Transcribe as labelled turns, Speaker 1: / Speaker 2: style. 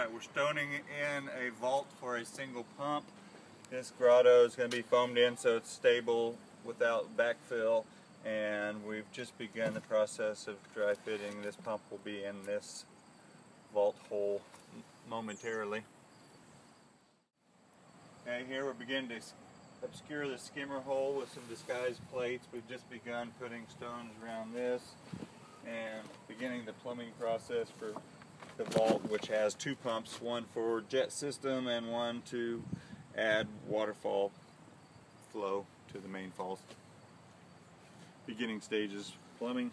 Speaker 1: Alright, we're stoning in a vault for a single pump. This grotto is going to be foamed in so it's stable without backfill, and we've just begun the process of dry fitting. This pump will be in this vault hole momentarily. Okay, here we're beginning to obscure the skimmer hole with some disguised plates. We've just begun putting stones around this and beginning the plumbing process for the vault, which has two pumps, one for jet system and one to add waterfall flow to the main falls. Beginning stages plumbing.